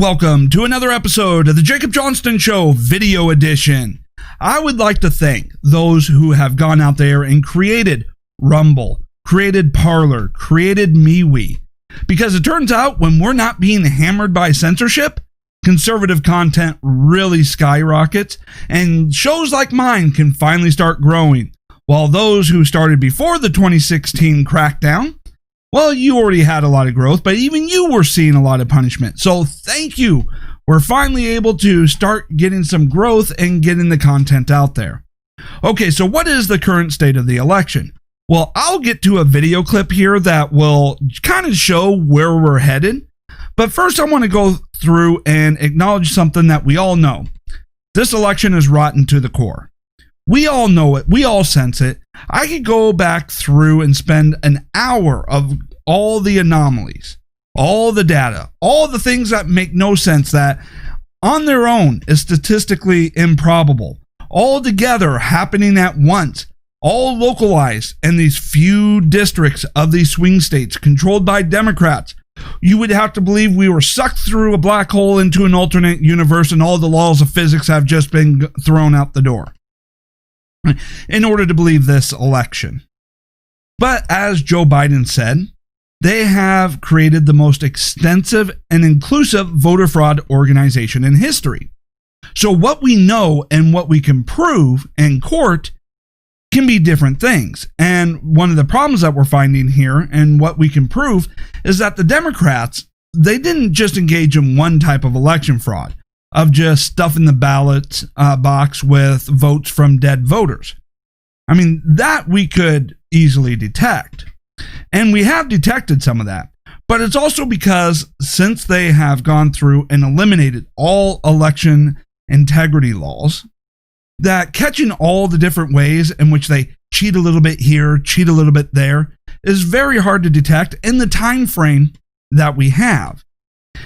Welcome to another episode of the Jacob Johnston Show Video Edition. I would like to thank those who have gone out there and created Rumble, created Parler, created MeWe, because it turns out when we're not being hammered by censorship, conservative content really skyrockets, and shows like mine can finally start growing, while those who started before the 2016 crackdown, well, you already had a lot of growth, but even you were seeing a lot of punishment. So thank you. We're finally able to start getting some growth and getting the content out there. Okay, so what is the current state of the election? Well, I'll get to a video clip here that will kind of show where we're headed. But first, I want to go through and acknowledge something that we all know. This election is rotten to the core. We all know it. We all sense it. I could go back through and spend an hour of all the anomalies, all the data, all the things that make no sense that on their own is statistically improbable, all together happening at once, all localized in these few districts of these swing states controlled by Democrats. You would have to believe we were sucked through a black hole into an alternate universe and all the laws of physics have just been thrown out the door in order to believe this election. But as Joe Biden said, they have created the most extensive and inclusive voter fraud organization in history. So what we know and what we can prove in court can be different things. And one of the problems that we're finding here and what we can prove is that the Democrats, they didn't just engage in one type of election fraud, of just stuffing the ballot box with votes from dead voters. I mean, that we could easily detect. And we have detected some of that. But it's also because since they have gone through and eliminated all election integrity laws, that catching all the different ways in which they cheat a little bit here, cheat a little bit there, is very hard to detect in the time frame that we have.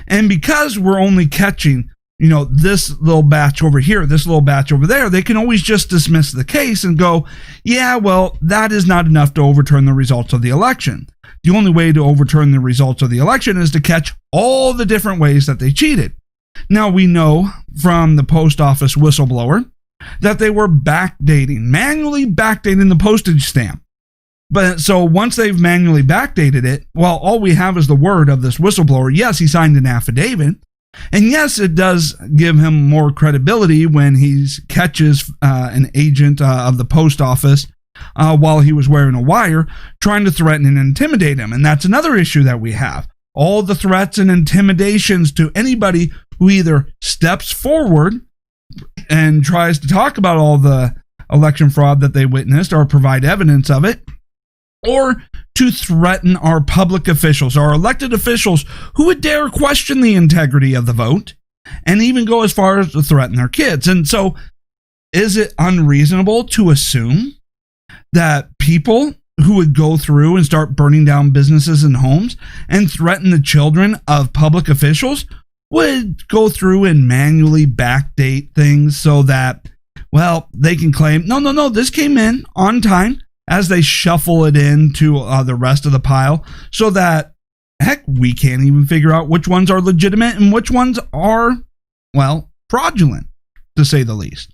And because we're only catching this little batch over here, this little batch over there, they can always just dismiss the case and go, yeah, well, that is not enough to overturn the results of the election. The only way to overturn the results of the election is to catch all the different ways that they cheated. Now, we know from the post office whistleblower that they were manually backdating the postage stamp. But so once they've manually backdated it, well, all we have is the word of this whistleblower. Yes, he signed an affidavit. And yes, it does give him more credibility when he catches an agent of the post office while he was wearing a wire, trying to threaten and intimidate him. And that's another issue that we have. All the threats and intimidations to anybody who either steps forward and tries to talk about all the election fraud that they witnessed or provide evidence of it, or to threaten our public officials, our elected officials who would dare question the integrity of the vote and even go as far as to threaten their kids. And so is it unreasonable to assume that people who would go through and start burning down businesses and homes and threaten the children of public officials would go through and manually backdate things so that, well, they can claim, no, this came in on time, as they shuffle it into the rest of the pile so that, heck, we can't even figure out which ones are legitimate and which ones are, well, fraudulent, to say the least.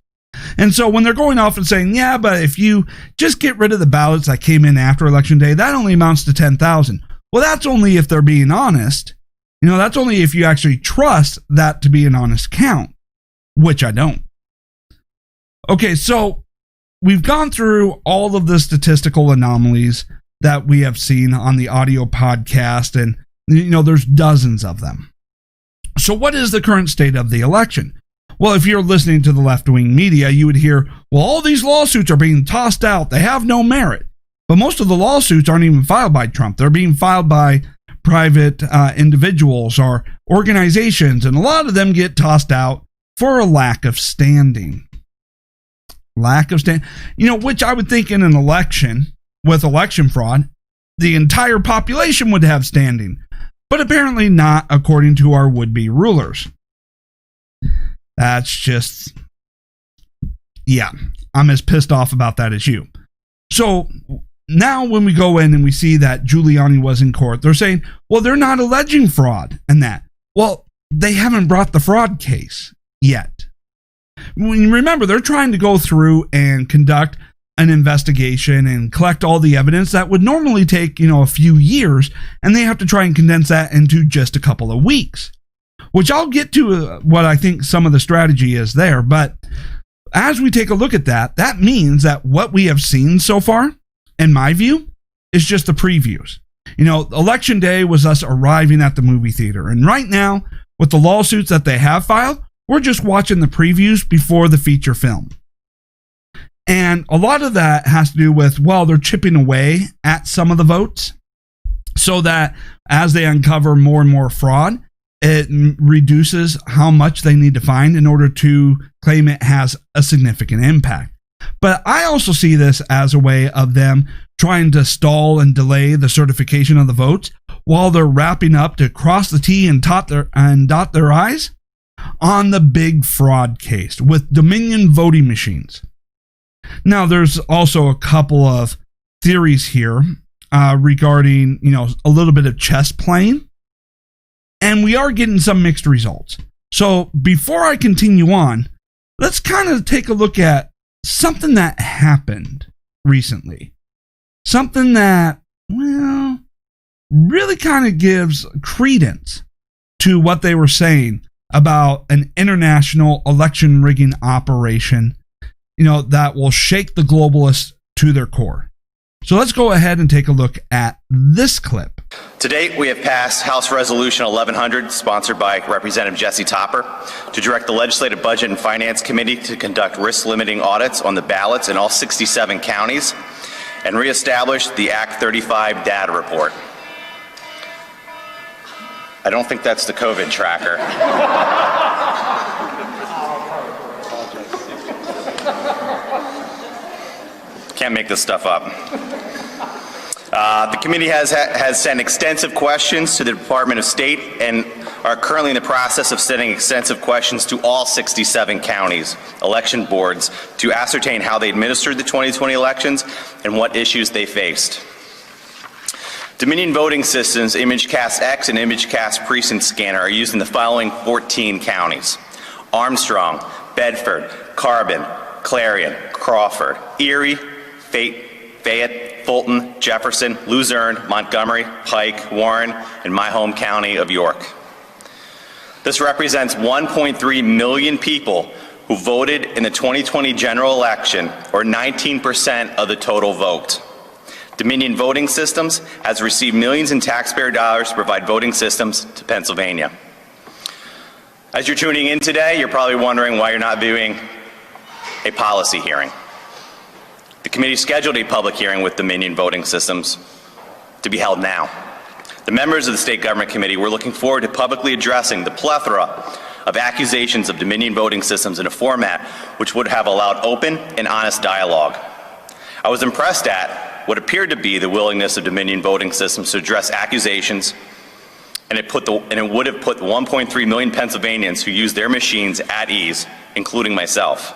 And so when they're going off and saying, yeah, but if you just get rid of the ballots that came in after Election Day, that only amounts to 10,000. Well, that's only if they're being honest. That's only if you actually trust that to be an honest count, which I don't. Okay, so we've gone through all of the statistical anomalies that we have seen on the audio podcast, and there's dozens of them. So what is the current state of the election? Well, if you're listening to the left-wing media, you would hear, well, all these lawsuits are being tossed out. They have no merit. But most of the lawsuits aren't even filed by Trump. They're being filed by private individuals or organizations, and a lot of them get tossed out for a lack of standing. Which I would think in an election with election fraud, the entire population would have standing, but apparently not according to our would-be rulers. That's just, yeah, I'm as pissed off about that as you. So now when we go in and we see that Giuliani was in court, they're saying, well, they're not alleging fraud and that. Well, they haven't brought the fraud case yet. When you remember, they're trying to go through and conduct an investigation and collect all the evidence that would normally take, a few years, and they have to try and condense that into just a couple of weeks, which I'll get to what I think some of the strategy is there. But as we take a look at that, that means that what we have seen so far, in my view, is just the previews. Election day was us arriving at the movie theater, and right now, with the lawsuits that they have filed, we're just watching the previews before the feature film. And a lot of that has to do with, they're chipping away at some of the votes so that as they uncover more and more fraud, it reduces how much they need to find in order to claim it has a significant impact. But I also see this as a way of them trying to stall and delay the certification of the votes while they're wrapping up to cross the T and dot their I's on the big fraud case with Dominion voting machines. Now, there's also a couple of theories here regarding, a little bit of chess playing. And we are getting some mixed results. So before I continue on, let's kind of take a look at something that happened recently. Something that, really kind of gives credence to what they were saying about an international election rigging operation, that will shake the globalists to their core. So let's go ahead and take a look at this clip. To date, we have passed House Resolution 1100, sponsored by Representative Jesse Topper, to direct the Legislative Budget and Finance Committee to conduct risk-limiting audits on the ballots in all 67 counties and reestablish the Act 35 data report. I don't think that's the COVID tracker. Can't make this stuff up. The committee has sent extensive questions to the Department of State and are currently in the process of sending extensive questions to all 67 counties, election boards, to ascertain how they administered the 2020 elections and what issues they faced. Dominion voting systems, ImageCast X and ImageCast Precinct Scanner, are used in the following 14 counties: Armstrong, Bedford, Carbon, Clarion, Crawford, Erie, Fayette, Fulton, Jefferson, Luzerne, Montgomery, Pike, Warren, and my home county of York. This represents 1.3 million people who voted in the 2020 general election, or 19% of the total vote. Dominion Voting Systems has received millions in taxpayer dollars to provide voting systems to Pennsylvania. As you're tuning in today, you're probably wondering why you're not viewing a policy hearing. The committee scheduled a public hearing with Dominion Voting Systems to be held now. The members of the State Government Committee were looking forward to publicly addressing the plethora of accusations of Dominion Voting Systems in a format which would have allowed open and honest dialogue. I was impressed at what appeared to be the willingness of Dominion Voting Systems to address accusations, and it would have put 1.3 million Pennsylvanians who use their machines at ease, including myself.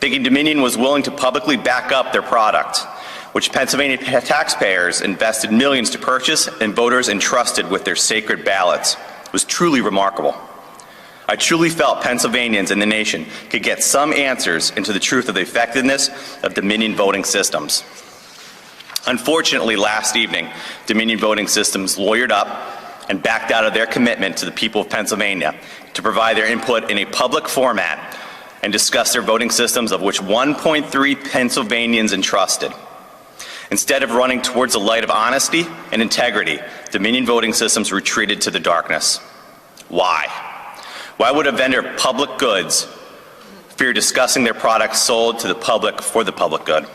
Thinking Dominion was willing to publicly back up their product, which Pennsylvania taxpayers invested millions to purchase and voters entrusted with their sacred ballots, was truly remarkable. I truly felt Pennsylvanians and the nation could get some answers into the truth of the effectiveness of Dominion Voting Systems. Unfortunately, last evening, Dominion Voting Systems lawyered up and backed out of their commitment to the people of Pennsylvania to provide their input in a public format and discuss their voting systems, of which 1.3 Pennsylvanians entrusted. Instead of running towards the light of honesty and integrity, Dominion Voting Systems retreated to the darkness. Why? Why would a vendor of public goods fear discussing their products sold to the public for the public good?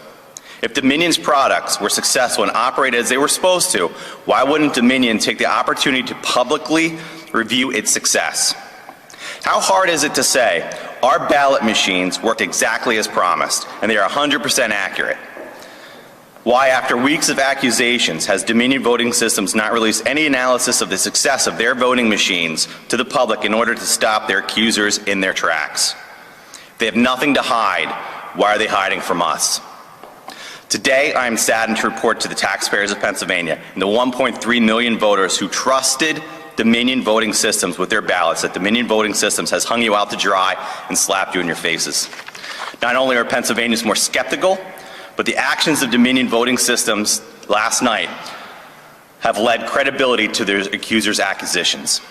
If Dominion's products were successful and operated as they were supposed to, why wouldn't Dominion take the opportunity to publicly review its success? How hard is it to say our ballot machines worked exactly as promised and they are 100% accurate? Why, after weeks of accusations, has Dominion Voting Systems not released any analysis of the success of their voting machines to the public in order to stop their accusers in their tracks? If they have nothing to hide, why are they hiding from us? Today, I am saddened to report to the taxpayers of Pennsylvania and the 1.3 million voters who trusted Dominion Voting Systems with their ballots, that Dominion Voting Systems has hung you out to dry and slapped you in your faces. Not only are Pennsylvanians more skeptical, but the actions of Dominion Voting Systems last night have led credibility to their accusers' accusations.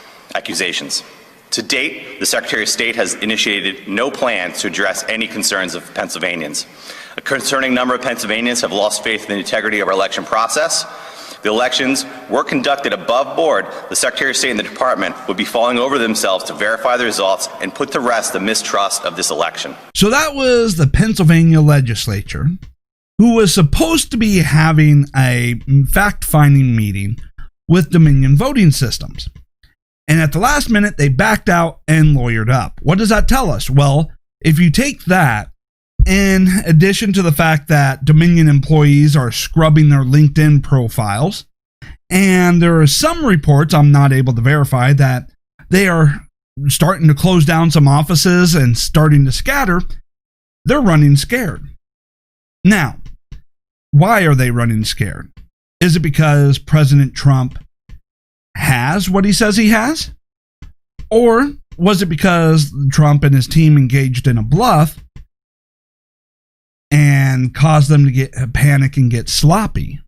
To date, the Secretary of State has initiated no plans to address any concerns of Pennsylvanians. A concerning number of Pennsylvanians have lost faith in the integrity of our election process. The elections were conducted above board. The Secretary of State and the Department would be falling over themselves to verify the results and put to rest the mistrust of this election. So that was the Pennsylvania legislature, who was supposed to be having a fact-finding meeting with Dominion Voting Systems. And at the last minute, they backed out and lawyered up. What does that tell us? Well, if you take that, in addition to the fact that Dominion employees are scrubbing their LinkedIn profiles, and there are some reports, I'm not able to verify, that they are starting to close down some offices and starting to scatter, they're running scared. Now, why are they running scared? Is it because President Trump has what he says he has? Or was it because Trump and his team engaged in a bluff and caused them to get panic and get sloppy?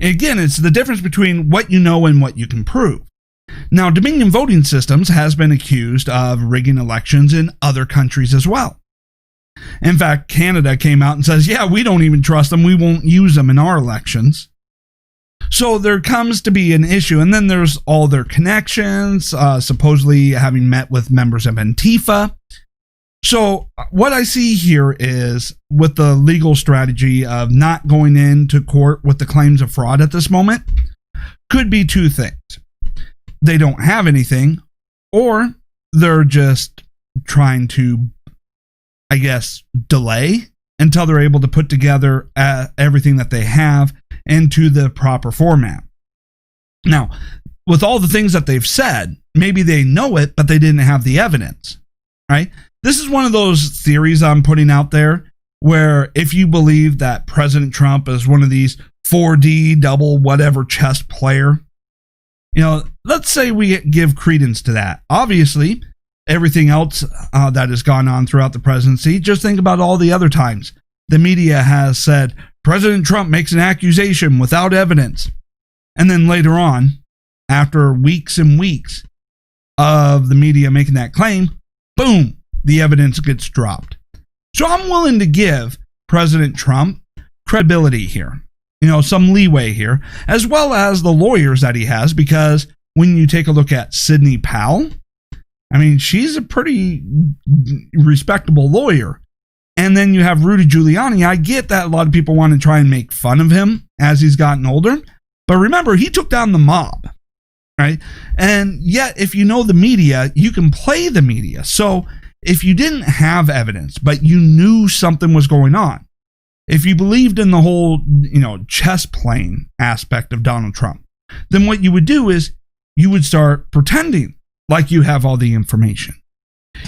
Again, it's the difference between what you know and what you can prove. Now, Dominion Voting Systems has been accused of rigging elections in other countries as well. In fact, Canada came out and says, yeah, we don't even trust them. We won't use them in our elections. So there comes to be an issue. And then there's all their connections, supposedly having met with members of Antifa. So what I see here is, with the legal strategy of not going into court with the claims of fraud at this moment, could be two things. They don't have anything, or they're just trying to, I guess, delay until they're able to put together everything that they have into the proper format. Now, with all the things that they've said, maybe they know it, but they didn't have the evidence, right? This is one of those theories I'm putting out there where if you believe that President Trump is one of these 4D double whatever chess player, you know, let's say we give credence to that. Obviously, everything else that has gone on throughout the presidency, just think about all the other times the media has said, President Trump makes an accusation without evidence. And then later on, after weeks and weeks of the media making that claim, boom, the evidence gets dropped. So I'm willing to give President Trump credibility here, you know, some leeway here, as well as the lawyers that he has, because when you take a look at Sidney Powell, I mean, she's a pretty respectable lawyer. And then you have Rudy Giuliani. I get that a lot of people want to try and make fun of him as he's gotten older. But remember, he took down the mob, right? And yet, if you know the media, you can play the media. So if you didn't have evidence, but you knew something was going on, if you believed in the whole, you know, chess playing aspect of Donald Trump, then what you would do is you would start pretending like you have all the information.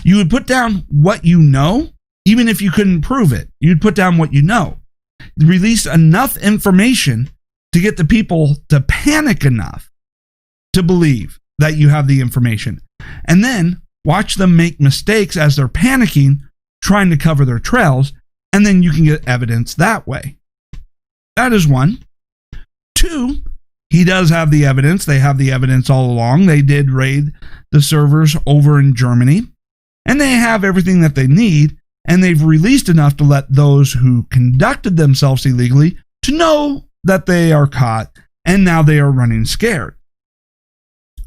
You would put down what you know. Even if you couldn't prove it, you'd put down what you know. Release enough information to get the people to panic enough to believe that you have the information. And then watch them make mistakes as they're panicking, trying to cover their trails, and then you can get evidence that way. That is one. Two, he does have the evidence. They have the evidence all along. They did raid the servers over in Germany, and they have everything that they need. And they've released enough to let those who conducted themselves illegally to know that they are caught, and now they are running scared.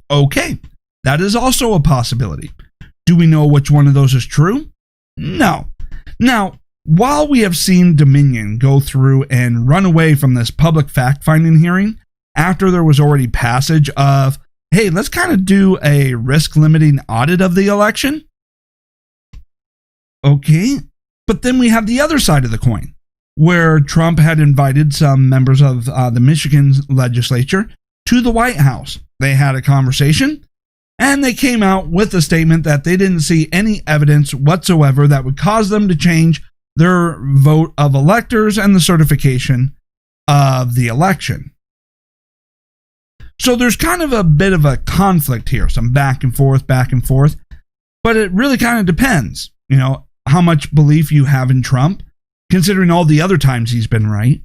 Okay, that is also a possibility. Do we know which one of those is true? No. Now, while we have seen Dominion go through and run away from this public fact-finding hearing after there was already passage of, hey, let's kind of do a risk-limiting audit of the election, okay, but then we have the other side of the coin, where Trump had invited some members of the Michigan legislature to the White House. They had a conversation, and they came out with a statement that they didn't see any evidence whatsoever that would cause them to change their vote of electors and the certification of the election. So there's kind of a bit of a conflict here, some back and forth, but it really kind of depends, how much belief you have in Trump, considering all the other times he's been right.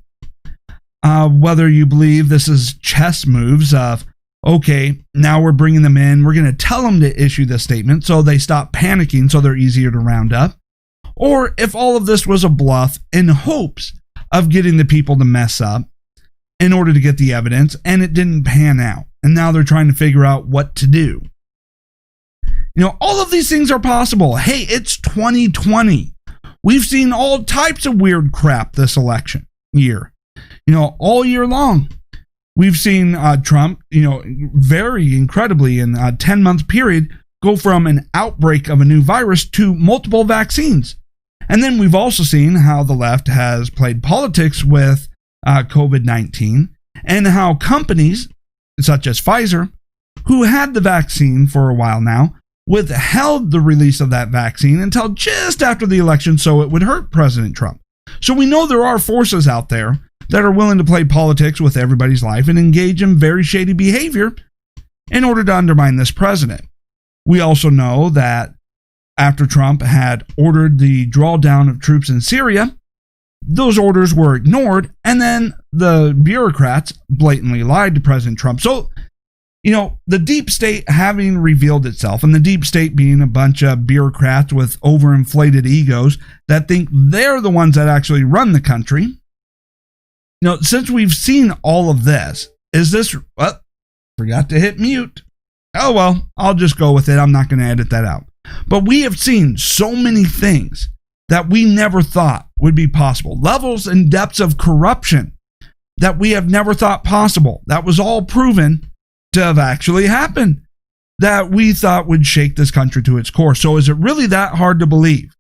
Whether you believe this is chess moves of, okay, now we're bringing them in, we're going to tell them to issue this statement so they stop panicking so they're easier to round up, or if all of this was a bluff in hopes of getting the people to mess up in order to get the evidence, and it didn't pan out, and now they're trying to figure out what to do. All of these things are possible. Hey, it's 2020. We've seen all types of weird crap this election year. All year long. We've seen Trump, very incredibly in a 10-month period, go from an outbreak of a new virus to multiple vaccines. And then we've also seen how the left has played politics with COVID-19 and how companies such as Pfizer, who had the vaccine for a while now, withheld the release of that vaccine until just after the election so it would hurt President Trump. So we know there are forces out there that are willing to play politics with everybody's life and engage in very shady behavior in order to undermine this president. We also know that after Trump had ordered the drawdown of troops in Syria, those orders were ignored, and then the bureaucrats blatantly lied to President Trump. So, the deep state having revealed itself, and the deep state being a bunch of bureaucrats with overinflated egos that think they're the ones that actually run the country. Since we've seen all of this, is this, forgot to hit mute. Oh, well, I'll just go with it. I'm not going to edit that out. But we have seen so many things that we never thought would be possible. Levels and depths of corruption that we have never thought possible. That was all proven to have actually happened, that we thought would shake this country to its core. So is it really that hard to believe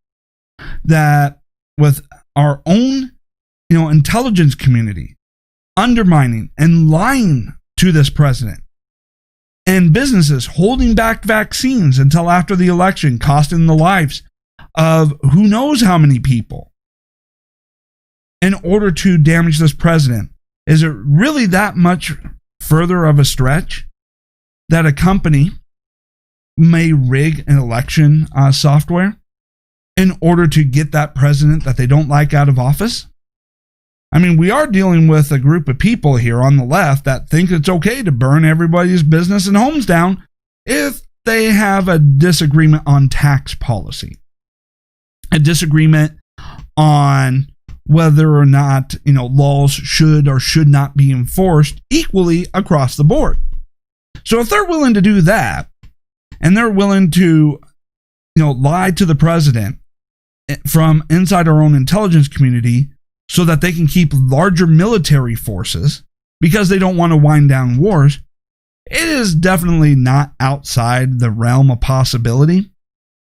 that with our own intelligence community undermining and lying to this president, and businesses holding back vaccines until after the election, costing the lives of who knows how many people in order to damage this president? Is it really that much further of a stretch that a company may rig an election software in order to get that president that they don't like out of office? I mean, we are dealing with a group of people here on the left that think it's okay to burn everybody's business and homes down if they have a disagreement on tax policy, a disagreement on whether or not, laws should or should not be enforced equally across the board. So if they're willing to do that, and they're willing to, lie to the president from inside our own intelligence community so that they can keep larger military forces because they don't want to wind down wars, it is definitely not outside the realm of possibility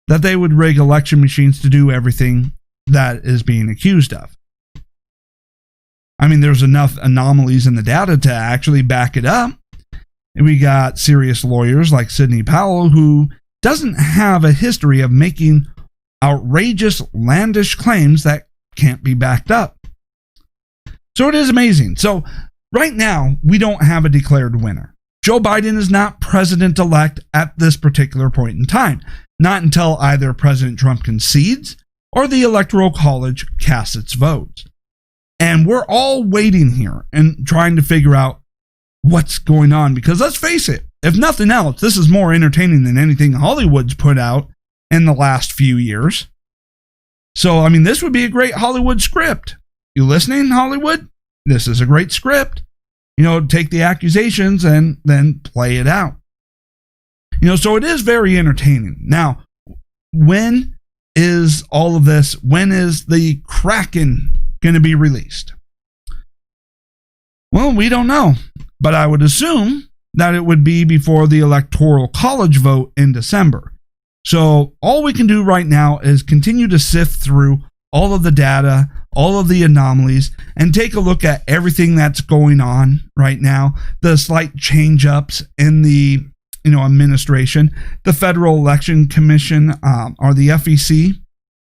that they would rig election machines to do everything that is being accused of. I mean, there's enough anomalies in the data to actually back it up. And we got serious lawyers like Sidney Powell, who doesn't have a history of making outrageous, landish claims that can't be backed up. So it is amazing. So right now, we don't have a declared winner. Joe Biden is not president-elect at this particular point in time, not until either President Trump concedes or the Electoral College casts its votes. And we're all waiting here and trying to figure out what's going on, because let's face it, if nothing else, this is more entertaining than anything Hollywood's put out in the last few years. So, I mean, this would be a great Hollywood script. You listening, Hollywood? This is a great script. Take the accusations and then play it out. So it is very entertaining. Now, when is all of this, when is the Kraken going to be released? Well, we don't know, but I would assume that it would be before the Electoral College vote in December. So all we can do right now is continue to sift through all of the data, all of the anomalies, and take a look at everything that's going on right now, the slight change-ups in the administration. The Federal Election Commission, or the FEC,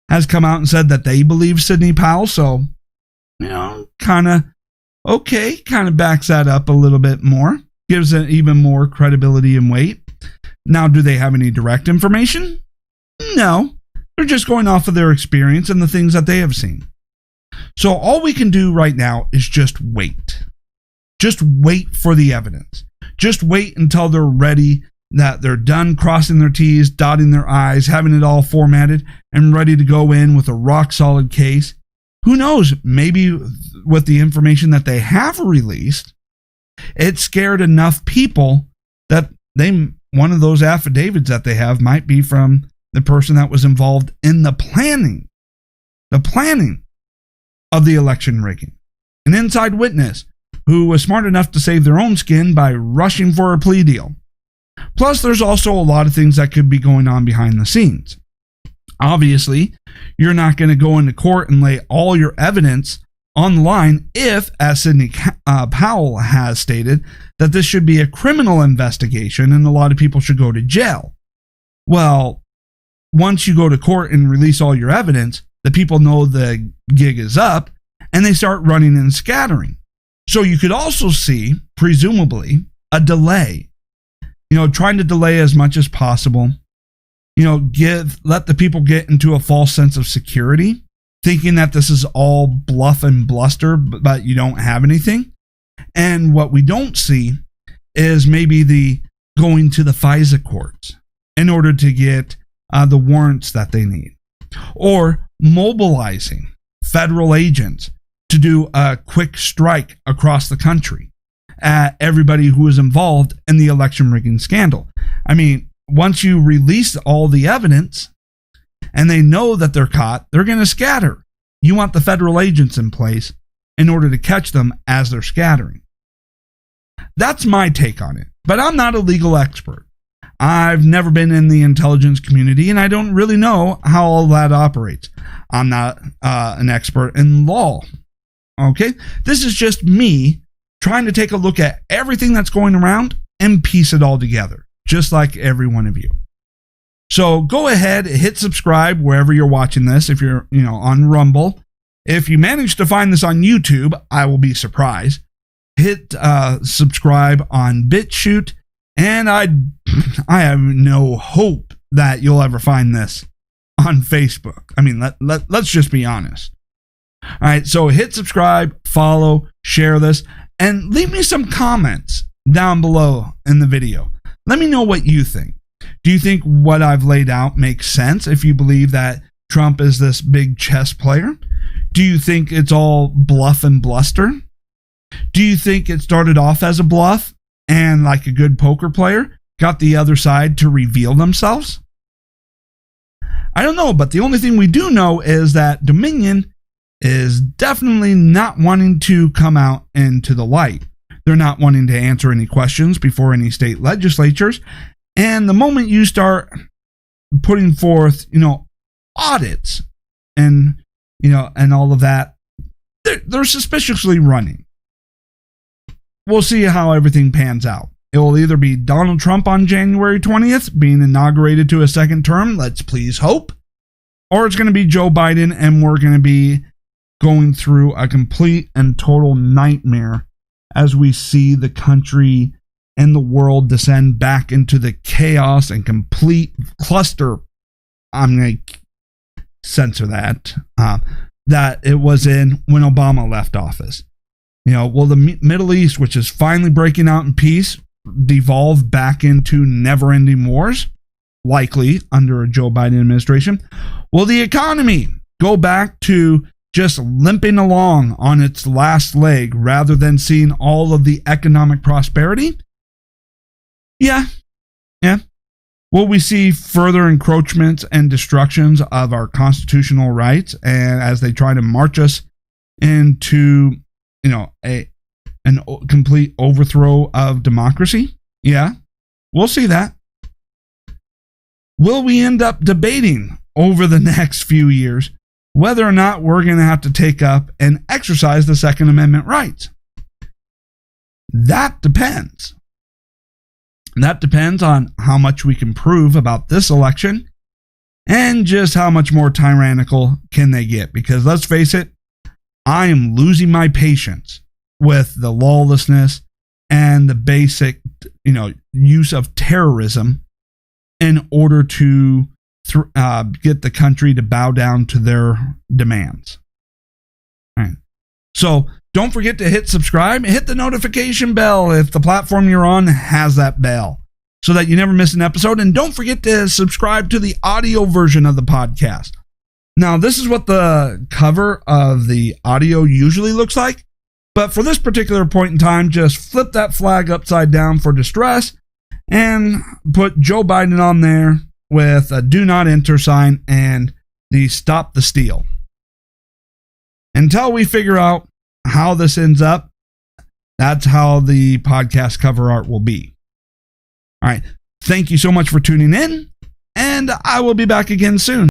has come out and said that they believe Sidney Powell, so kind of backs that up a little bit more. gives it even more credibility and weight. Now, do they have any direct information? No. They're just going off of their experience and the things that they have seen. So all we can do right now is just wait. Just wait for the evidence. Just wait until they're ready, that they're done crossing their T's, dotting their I's, having it all formatted, and ready to go in with a rock-solid case. Who knows? Maybe with the information that they have released, it scared enough people that one of those affidavits that they have might be from the person that was involved in the planning of the election rigging. An inside witness who was smart enough to save their own skin by rushing for a plea deal. Plus, there's also a lot of things that could be going on behind the scenes. Obviously, you're not going to go into court and lay all your evidence on the line if, as Sidney Powell has stated, that this should be a criminal investigation and a lot of people should go to jail. Well, once you go to court and release all your evidence, the people know the gig is up and they start running and scattering. So you could also see, presumably, a delay. Trying to delay as much as possible. Let the people get into a false sense of security, thinking that this is all bluff and bluster, but you don't have anything. And what we don't see is maybe the going to the FISA courts in order to get the warrants that they need, or mobilizing federal agents to do a quick strike across the country at everybody who was involved in the election rigging scandal. I mean, once you release all the evidence and they know that they're caught, they're going to scatter. You want the federal agents in place in order to catch them as they're scattering. That's my take on it, but I'm not a legal expert. I've never been in the intelligence community, and I don't really know how all that operates. I'm not an expert in law. Okay? This is just me trying to take a look at everything that's going around and piece it all together, just like every one of you. So go ahead, hit subscribe wherever you're watching this. If you're, on Rumble. If you manage to find this on YouTube, I will be surprised. Hit subscribe on BitChute. And I have no hope that you'll ever find this on Facebook. I mean, let's just be honest. All right, so hit subscribe, follow, share this, and leave me some comments down below in the video. Let me know what you think. Do you think what I've laid out makes sense if you believe that Trump is this big chess player? Do you think it's all bluff and bluster? Do you think it started off as a bluff and, like a good poker player, got the other side to reveal themselves? I don't know, but the only thing we do know is that Dominion is definitely not wanting to come out into the light. They're not wanting to answer any questions before any state legislatures. And the moment you start putting forth, audits and, and all of that, they're suspiciously running. We'll see how everything pans out. It will either be Donald Trump on January 20th being inaugurated to a second term, let's please hope, or it's going to be Joe Biden and we're going to be going through a complete and total nightmare as we see the country and the world descend back into the chaos and complete cluster. I'm going to censor that, that it was in when Obama left office. Will the Middle East, which is finally breaking out in peace, devolve back into never-ending wars? Likely under a Joe Biden administration. Will the economy go back to just limping along on its last leg rather than seeing all of the economic prosperity? Yeah. Will we see further encroachments and destructions of our constitutional rights, and as they try to march us into, a complete overthrow of democracy? Yeah, we'll see that. Will we end up debating over the next few years whether or not we're going to have to take up and exercise the Second Amendment rights? That depends. That depends on how much we can prove about this election and just how much more tyrannical can they get. Because let's face it, I am losing my patience with the lawlessness and the basic, use of terrorism in order to get the country to bow down to their demands. All right. So don't forget to hit subscribe, hit the notification bell if the platform you're on has that bell, so that you never miss an episode. And don't forget to subscribe to the audio version of the podcast. Now, this is what the cover of the audio usually looks like. But for this particular point in time, just flip that flag upside down for distress and put Joe Biden on there with a do not enter sign and the stop the steal. Until we figure out how this ends up, that's how the podcast cover art will be. All right. Thank you so much for tuning in, and I will be back again soon.